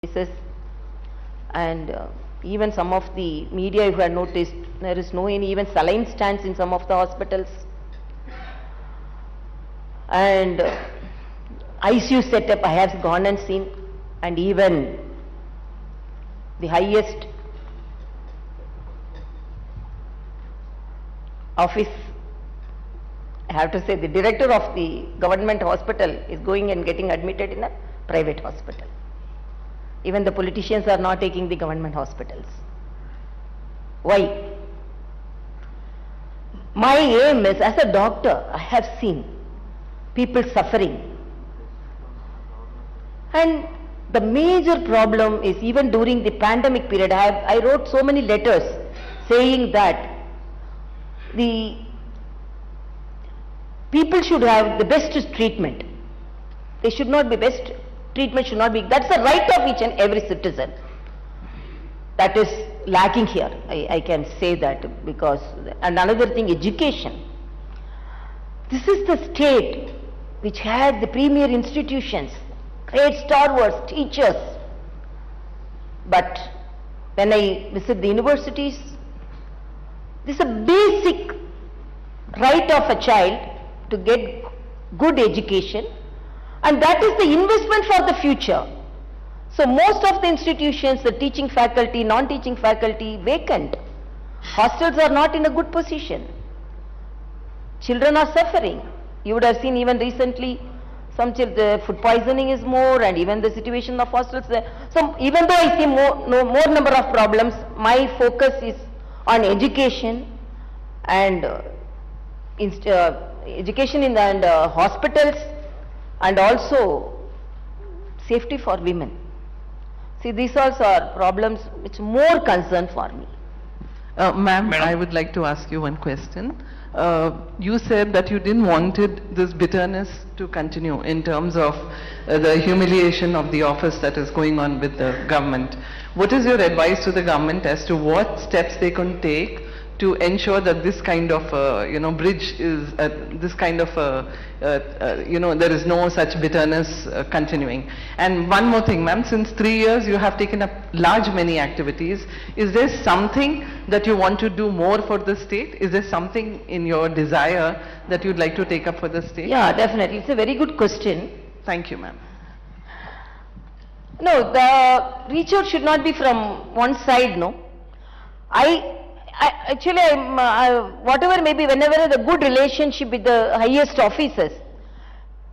cases, and even some of the media, you have noticed, there is no any even saline stands in some of the hospitals, and ICU setup I have gone and seen, and even the highest office, I have to say, the director of the government hospital is going and getting admitted in a private hospital. Even the politicians are not taking the government hospitals. Why? My aim is, as a doctor, I have seen people suffering. And the major problem is, even during the pandemic period, I wrote so many letters saying that the people should have the best treatment. They should not be best. Treatment should not be, that's the right of each and every citizen. That is lacking here, I can say that, because, and another thing, education. This is the state which has the premier institutions, great stalwarts, teachers. But when I visit the universities, this is a basic right of a child to get good education, and that is the investment for the future. So most of the institutions, the teaching faculty, non-teaching faculty, vacant. Hostels are not in a good position. Children are suffering. You would have seen even recently, some the food poisoning is more, and even the situation of hostels. So even though I see more number of problems, my focus is on education and education in the hospitals, and also safety for women. See, these also are problems which more concern for me. Ma'am, I would like to ask you one question. You said that you didn't wanted this bitterness to continue in terms of the humiliation of the office that is going on with the government. What is your advice to the government as to what steps they can take to ensure that this kind of bridge is this kind of there is no such bitterness continuing? And one more thing, ma'am, since 3 years you have taken up many activities. Is there something that you want to do more for the state? Is there something in your desire that you'd like to take up for the state? Yeah, definitely. It's a very good question. Thank you, ma'am. No, the reach out should not be from one side, no. Actually, whatever may be, whenever the good relationship with the highest officers,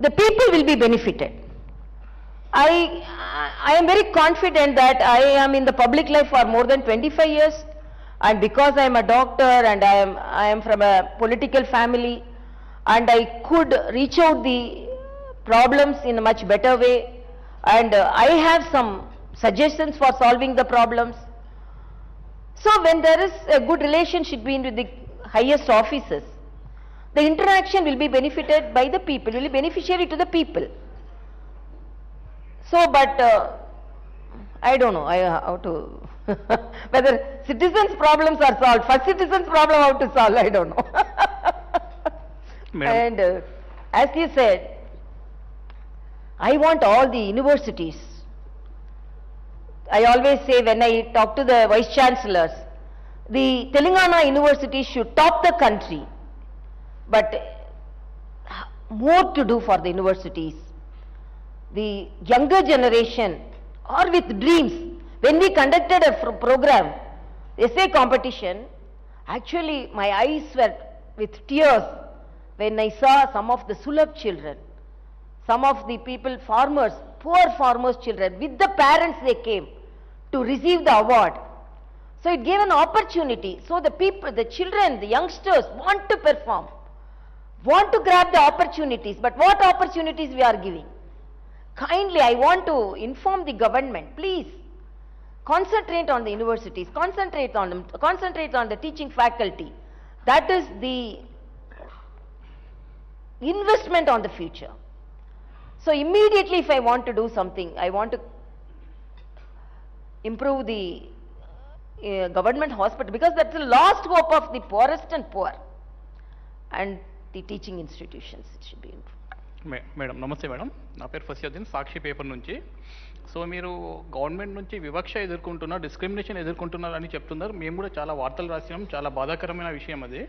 the people will be benefited. I am very confident that I am in the public life for more than 25 years, and because I am a doctor and I am from a political family, and I could reach out the problems in a much better way, and I have some suggestions for solving the problems. So when there is a good relationship between the highest officers, the interaction will be benefited by the people, will be beneficiary to the people. So, but I don't know how to, whether citizens' problems are solved. First citizens' problem how to solve, I don't know. And as you said, I want all the universities. I always say, when I talk to the vice chancellors, the Telangana university should top the country, but more to do for the universities. The younger generation are with dreams. When we conducted a program, essay competition, actually my eyes were with tears when I saw some of the Sulabh children, some of the people, farmers, poor farmers' children, with the parents they came to receive the award. So it gave an opportunity. So the people, the children, the youngsters want to perform, want to grab the opportunities. But what opportunities we are giving? Kindly, I want to inform the government, please concentrate on the universities, concentrate on them, concentrate on the teaching faculty. That is the investment on the future. So immediately, if I want to do something, I want to improve the government hospital, because that's the last hope of the poorest and poor, and the teaching institutions, it should be improved. Madam నమస్తే madam, నా పేరు ఫసియుద్దీన్, సాక్షి paper నుంచి. So మీరు government నుంచి వివక్ష ఎదుర్కొంటున్నారు, discrimination ఎదుర్కొంటున్నారు అని చెప్తున్నారు. మేము కూడా చాలా వార్తలు రాసినాం, చాలా బాధాకరమైన విషయం అది.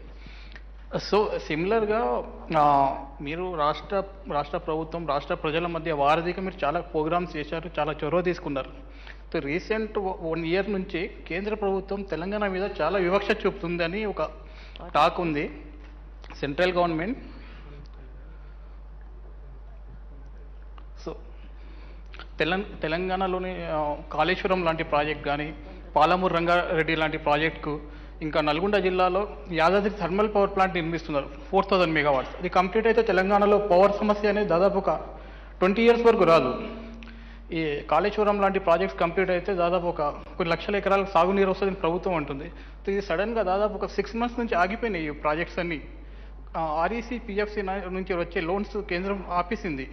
సో సిమిలర్గా మీరు రాష్ట్ర ప్రభుత్వం, రాష్ట్ర ప్రజల మధ్య వారధిగా మీరు చాలా ప్రోగ్రామ్స్ చేశారు, చాలా చొరవ తీసుకున్నారు. సో రీసెంట్ 1 ఇయర్ నుంచి కేంద్ర ప్రభుత్వం తెలంగాణ మీద చాలా వివక్ష చూపుతుందని ఒక టాక్ ఉంది. సెంట్రల్ గవర్నమెంట్ సో తెలంగాణలోని కాళేశ్వరం లాంటి ప్రాజెక్ట్ కానీ, పాలమూరు రంగారెడ్డి లాంటి ప్రాజెక్టుకు, ఇంకా నల్గొండ జిల్లాలో యాదాద్రి థర్మల్ పవర్ ప్లాంట్ నిర్మిస్తున్నారు 4000 మెగావాట్స్. అది కంప్లీట్ అయితే తెలంగాణలో పవర్ సమస్య అనేది దాదాపు ఒక 20 ఇయర్స్ వరకు రాదు. ఈ కాళేశ్వరం లాంటి ప్రాజెక్ట్స్ కంప్లీట్ అయితే దాదాపు కొన్ని లక్షల ఎకరాలకు సాగునీరు వస్తుందని ప్రభుత్వం అంటుంది. సో ఇది సడన్గా దాదాపు ఒక 6 months నుంచి ఆగిపోయినాయి ఈ ప్రాజెక్ట్స్ అన్నీ. ఆర్ఈసీ, పిఎఫ్సి నుంచి వచ్చే లోన్స్ కేంద్రం ఆపేసింది.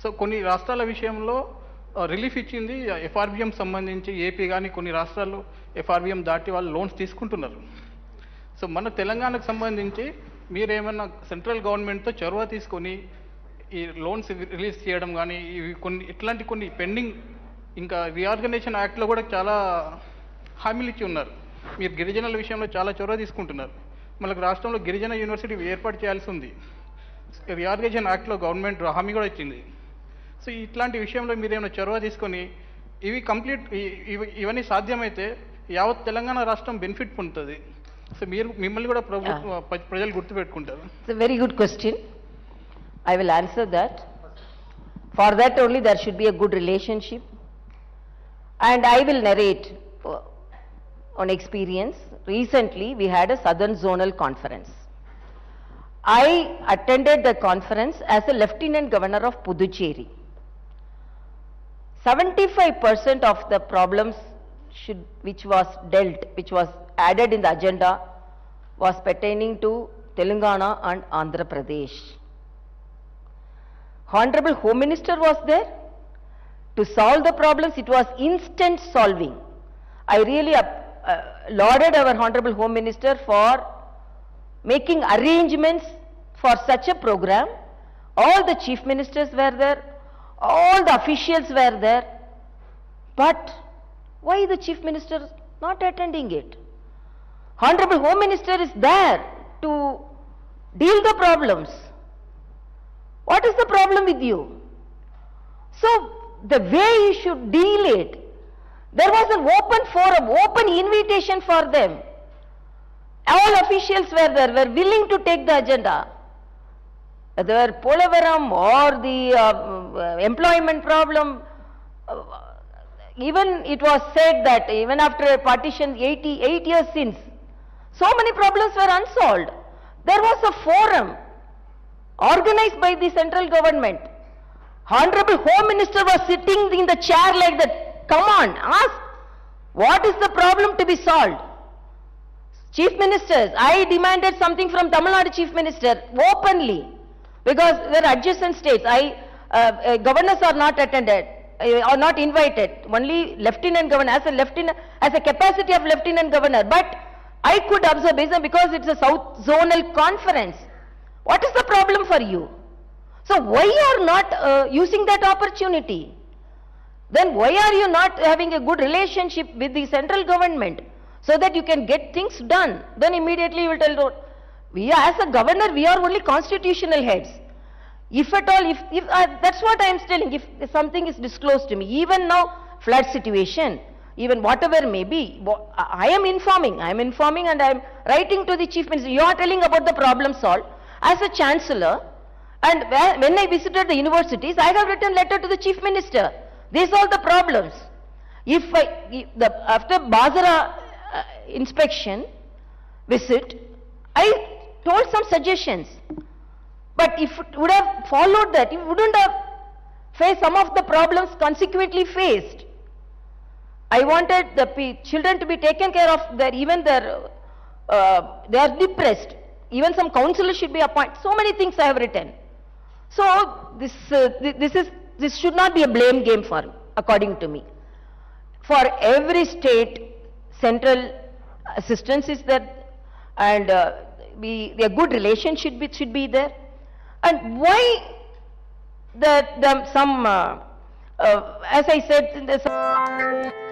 సో కొన్ని రాష్ట్రాల విషయంలో రిలీఫ్ ఇచ్చింది. ఎఫ్ఆర్బిఎం సంబంధించి ఏపీ కానీ కొన్ని రాష్ట్రాలు ఎఫ్ఆర్బిఎం దాటి వాళ్ళు లోన్స్ తీసుకుంటున్నారు. సో మన తెలంగాణకు సంబంధించి మీరేమన్నా సెంట్రల్ గవర్నమెంట్తో చొరవ తీసుకొని ఈ లోన్స్ రిలీజ్ చేయడం కానీ, ఇట్లాంటి కొన్ని పెండింగ్, ఇంకా రీఆర్గనైజేషన్ యాక్ట్లో కూడా చాలా హామీలు ఇచ్చి ఉన్నారు. మీరు గిరిజనుల విషయంలో చాలా చొరవ తీసుకుంటున్నారు. మనకు రాష్ట్రంలో గిరిజన యూనివర్సిటీ ఏర్పాటు చేయాల్సి ఉంది. రీఆర్గనైజేషన్ యాక్ట్లో గవర్నమెంట్ హామీ కూడా ఇచ్చింది. సో ఇట్లాంటి విషయంలో మీరేమైనా చొరవ తీసుకొని ఇవి ఇవన్నీ సాధ్యమైతే యావత్ తెలంగాణ రాష్ట్రం బెనిఫిట్ పొందుతుంది. సో మిమ్మల్ని కూడా ప్రజలు గుర్తుపెట్టుకుంటారు. It's a very good question. I will answer that. For that only there should be a good relationship. And I will narrate on experience. Recently we had a Southern Zonal Conference. I attended the conference as a Lieutenant Governor of Puducherry. 75% of the problems which was added in the agenda was pertaining to Telangana and Andhrapradesh. Honorable Home Minister was there to solve the problems. It was instant solving. I really lauded our Honorable Home Minister for making arrangements for such a program. All the chief ministers were there, all the officials were there, but why the chief minister not attending it? Honorable Home Minister is there to deal the problems. What is the problem with you? So the way you should deal it, there was an open forum, open invitation for them. All officials were there, were willing to take the agenda. Whether Polavaram or the employment problem, even it was said that even after partition 88 years since, so many problems were unsolved. There was a forum organized by the central government. Honorable Home Minister was sitting in the chair like that. Come on, ask, what is the problem to be solved? Chief Ministers, I demanded something from Tamil Nadu Chief Minister openly, because they are adjacent states. Governors are not attended, are not invited. Only Lieutenant Governor, as a capacity of Lieutenant Governor. But I could observe, because it's a South Zonal Conference. What is the problem for you? So why you are not using that opportunity? Then why are you not having a good relationship with the central government so that you can get things done? Then immediately you will tell, we are, as a governor, we are only constitutional heads. If at all, if that's what I am telling, if something is disclosed to me, even now flood situation, even whatever may be, I am informing and I am writing to the Chief Minister. You are telling about the problem solved. As a Chancellor, and when I visited the universities, I have written letter to the Chief Minister. These are the problems. After Bazara inspection visit, I told some suggestions. But if it would have followed that, it wouldn't have faced some of the problems consequently faced. I wanted the children to be taken care of, they are depressed. Even some counselors should be appointed. So many things I have written. So this should not be a blame game according to me. For every state, central assistance is there, and a good relationship should be there. And why some as I said in the